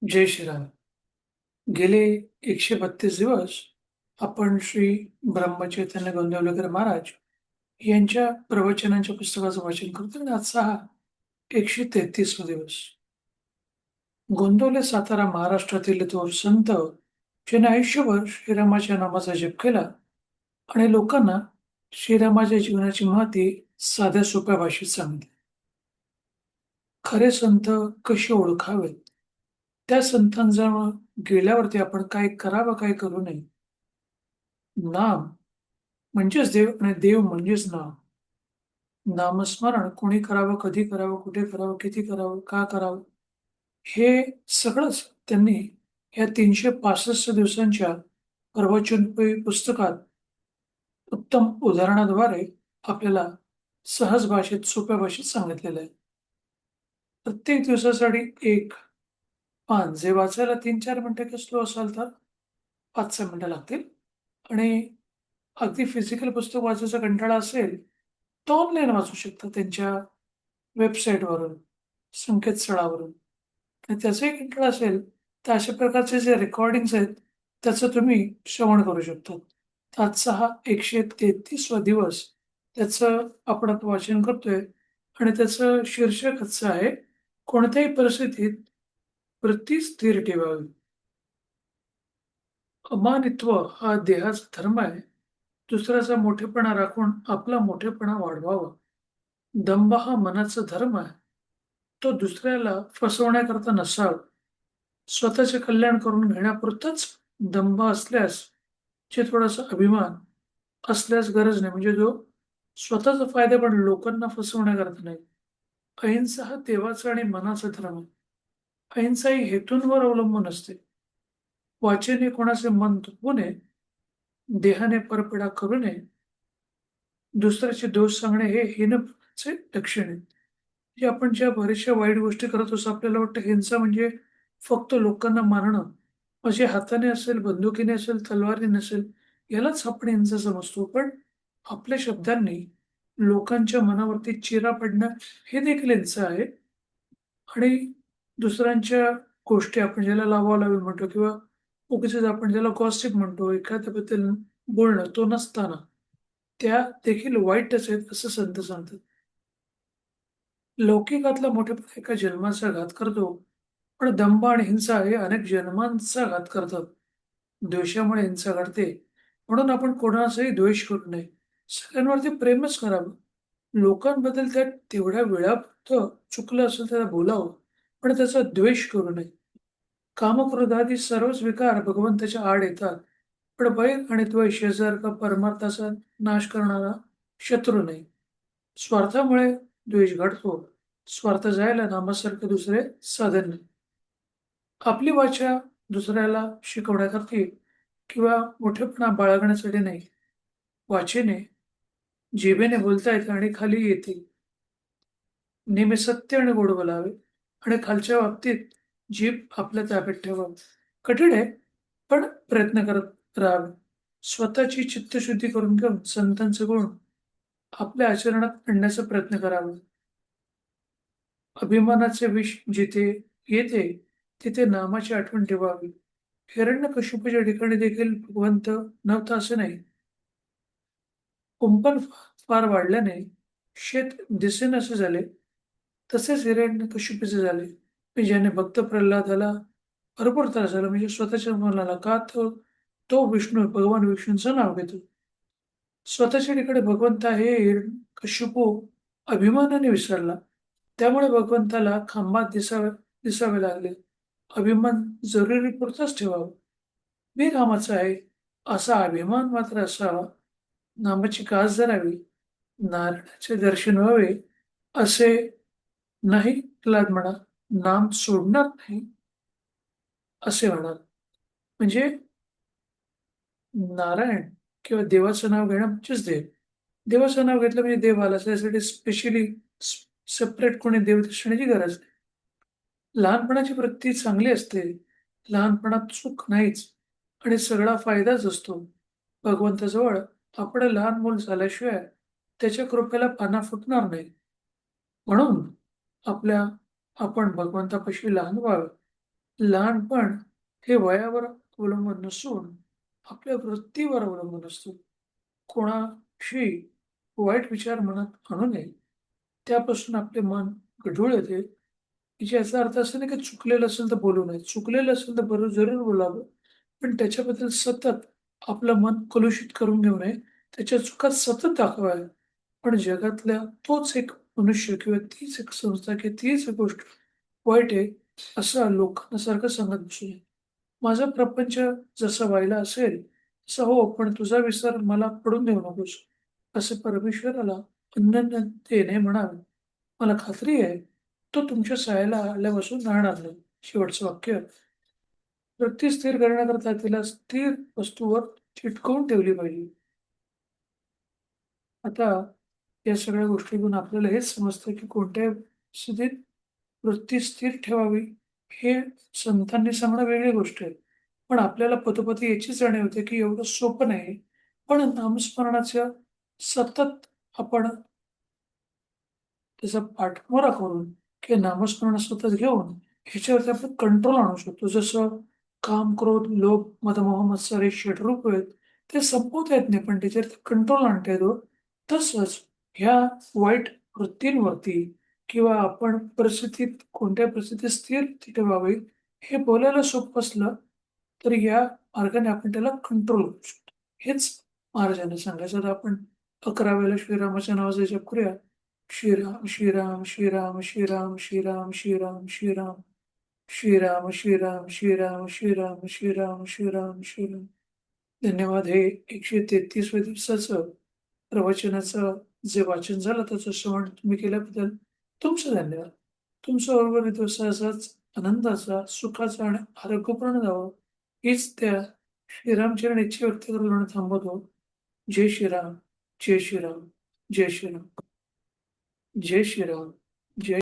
जय श्रीराम. गेले 132 दिवस आपण श्री ब्रह्मचैतन्य गोंदवलेकर महाराज यांच्या प्रवचनांच्या पुस्तकाचं वाचन करतो आणि आजचा हा 133वा दिवस. गोंदवले सातारा महाराष्ट्रातील थोर संत ज्याने आयुष्यभर श्रीरामाच्या नामाचा जप केला आणि लोकांना श्रीरामाच्या जीवनाची महती साध्या सोप्या भाषेत सांगितली. खरे संत कसे ओळखावेत? त्या संतांजवळ गेल्यावरती आपण काय करावं, काय करू नये? नाम म्हणजेच देव आणि देव म्हणजेच नाम. नामस्मरण कोणी करावं, कधी करावं, कुठे करावं, किती करावं, का करावं, हे सगळंच त्यांनी या 365 दिवसांच्या प्रवचनोपरी पुस्तकात उत्तम उदाहरणाद्वारे आपल्याला सहज भाषेत, सोप्या भाषेत सांगितलेलं आहे. प्रत्येक दिवसासाठी एक पान जे वाचायला 3-4 मिनिटं स्लो असाल तर 5-6 मिनिटं लागतील आणि अगदी फिजिकल पुस्तक वाचायचा कंटाळा असेल, तर ऑनलाईन वाचू शकता त्यांच्या वेबसाईटवरून, संकेतस्थळावरून. आणि त्याचाही कंटाळा असेल, तर अशा प्रकारचे जे रेकॉर्डिंग्स आहेत, त्याचं तुम्ही श्रवण करू शकता. तर आजचा हा 133वा दिवस त्याचं आपण आता वाचन करतोय आणि त्याचं शीर्षक असं आहे, कोणत्याही परिस्थितीत वृत्ती स्थिर ठेवावी. अमानित्व हा देहाचा धर्म आहे. दुसऱ्याचा मोठेपणा राखून आपला मोठेपणा वाढवावा. दंभ हा मनाचा धर्म आहे. तो दुसऱ्याला फसवण्याकरता नसावा. स्वतःचे कल्याण करून घेण्यापुरताच दंभ असल्यास, जे थोडासा अभिमान असल्यास गरज नाही. म्हणजे जो स्वतःचा फायदा पण लोकांना फसवण्याकरता नाही. अहिंसा हा देवाचा आणि मनाचा धर्म आहे. अहिंसा ही हेतूंवर अवलंबून असते. वाचेने कोणाचे मन दुखवू नये, देहाने परपीडा करू नये, दुसऱ्याचे दोष सांगणे हे हीनपणाचे लक्षण आहे. जे आपण ज्या बऱ्याचशा वाईट गोष्टी करत असतो, आपल्याला वाटतं हिंसा म्हणजे फक्त लोकांना मारणं. म्हणजे हाताने असेल, बंदुकीने असेल, तलवारीने नसेल, यालाच आपण हिंसा समजतो. पण आपल्या शब्दांनी लोकांच्या मनावरती चिरा पडणं हे देखील हिंसा आहे. आणि दुसऱ्यांच्या गोष्टी आपण ज्याला लावालावी म्हणतो किंवा उगीचच आपण ज्याला गॉसिप म्हणतो, एखाद्याबद्दल बोलणं, तो नसताना त्या देखील वाईटच आहेत असं संत सांगतात. लौकिकातला मोठेपणा एका जन्माचा घात करतो, पण दंभ आणि हिंसा हे अनेक जन्मांचा घात करतात. द्वेषामुळे हिंसा घडते, म्हणून आपण कोणाचाही द्वेष करू नये. सगळ्यांवरती प्रेमच करावं. लोकांबद्दल त्या तेवढ्या वेळापुरतं चुकलं असेल त्याला बोलावं, पण त्याचा द्वेष करू नये. काम, क्रोध आदी सर्वच विकार भगवंताच्या आड येतात. पण बैर आणि द्वेष यासारखा परमार्थाचा नाश करणारा शत्रू नाही. स्वार्थामुळे द्वेष घडतो. स्वार्थ जायला नामासारखे दुसरे साधन नाही. आपली वाचा दुसऱ्याला शिकवण्यासाठी किंवा मोठेपणा बाळगण्यासाठी नाही. वाचेने, जिभेने बोलता येते आणि खाली येते. नेहमी सत्य आणि गोड बोलावे आणि खालच्या बाबतीत जीभ आपल्या ताब्यात ठेवावी. कठीण आहे, पण प्रयत्न करत राहावे. स्वतःची चित्तशुद्धी करून घेऊन संतांचे गुण आपल्या आचरणात आणण्याचा प्रयत्न करावा. अभिमानाचे विष जिथे येते, तिथे नामाची आठवण ठेवावी. हिरण्यकशिपूच्या ठिकाणी देखील भगवंत नव्हता असे नाही. कुंपण फार वाढल्याने शेत दिसेनासे झाले. तसेच हिरण्यकशिपूचे झाले. ज्याने भक्त प्रल्हादाला भरपूर त्रास झाला. म्हणजे स्वतःच्या मुलाला का तो तो विष्णू भगवान विष्णूंचं नाव घेतो. स्वतःच्या ठिकाणी भगवंत आहे हे हिरण्यकशिपू अभिमानाने विसरला. त्यामुळे भगवंताला खांबात दिसावे लागले. अभिमान जरुरीपुरताच ठेवावा. मी रामाचा आहे असा अभिमान मात्र असावा. नामाची कास धरावी, नारायणाचे दर्शन व्हावे असे नाही प्रल्हाद म्हणा. नाम सोडणार नाही असे म्हणाल. म्हणजे नारायण किंवा देवाचं नाव घेणं म्हणजेच देव. देवाचं नाव घेतलं म्हणजे देव आला. त्यासाठी स्पेशली सेपरेट कोणी देव दिसण्याची गरज नाही. लहानपणाची वृत्ती चांगली असते. लहानपणात सुख नाहीच आणि सगळा फायदाच असतो. भगवंताजवळ आपण लहान मूल झाल्याशिवाय त्याच्या कृपेला पाना फुटणार नाही. म्हणून आपल्या आपण भगवंतापाशी लहान व्हावे. लहानपण हे वयावर अवलंबून नसून आपल्या वृत्तीवर अवलंबून असतं. कोणाशी वाईट विचार मनात आणू नये. त्यापासून आपले मन गढूळ येते, की याचा अर्थ असा नाही की चुकलेलं असेल तर बोलू नये. चुकलेलं असेल तर बरं जरूर बोलावं. पण त्याच्याबद्दल सतत आपलं मन कलुषित करून घेऊ नये. त्याच्या चुका सतत दाखवाव्या. पण जगातल्या तोच एक मनुष्य किंवा तीच एक संस्था किंवा तीच एक गोष्ट वाईट आहे, असं लोकांना सारखं सांगत बसू नये. माझा प्रपंच जसा व्हायला असेल तसा हो, पण तुझा विसर मला पडून देऊ नकोस. असं परमेश्वराला अनन्य देणे म्हणावे. मला खात्री आहे, तो तुमच्या सहाय्याला आल्यापासून राहणार नाही. शेवटचं वाक्य. वृत्ती स्थिर करण्याकरता तिला स्थिर वस्तूवर चिटकवून ठेवली पाहिजे. आता या सगळ्या गोष्टीतून आपल्याला हेच समजतं, की कोणत्या स्थितीत वृत्ती स्थिर ठेवावी, हे संतांनी सांगणं वेगळी गोष्ट आहे. पण आपल्याला पदोपदी याची जाणीव होते, की एवढं सोपं नाही. पण नामस्मरणाच्या सतत आपण त्याचा पाठमोरा करून किंवा नामस्मरण सतत घेऊन ह्याच्यावरती आपण कंट्रोल आणू शकतो. जसं काम, क्रोध, लोभ, मद, मोह, मत्सर हे षडरूप आहेत. ते संपवता येत नाही, पण त्याच्यावरती कंट्रोल आणता येतो. तसंच ह्या वाईट वृत्तींवरती किंवा आपण परिस्थितीत कोणत्या परिस्थितीत स्थिर ठेवावी हे बोलायला सोपं असलं, तर या मार्गाने आपण त्याला कंट्रोल करू शकतो. हेच महाराजांनी सांगायचं. तर आपण 11 वेळेला श्रीरामाच्या नावाचा जप करूया. श्रीराम श्रीराम श्रीराम श्रीराम श्रीराम श्रीराम श्रीराम श्रीराम श्रीराम श्रीराम श्रीराम श्रीराम श्रीराम श्रीराम. धन्यवाद. हे 133व्या दिवसाचं प्रवचनाचं जे वाचन झालं त्याचं श्रवण तुम्ही केल्याबद्दल तुमचं धन्यवाद. तुमचा उर्वरित दिवस असाच आनंदाचा, सुखाचा आणि आरोग्यपूर्ण जावं हीच त्या श्रीरामचरण इच्छा व्यक्त करून थांबवतो. जय श्रीराम, जय श्रीराम, जय श्रीराम, जय श्रीराम, जय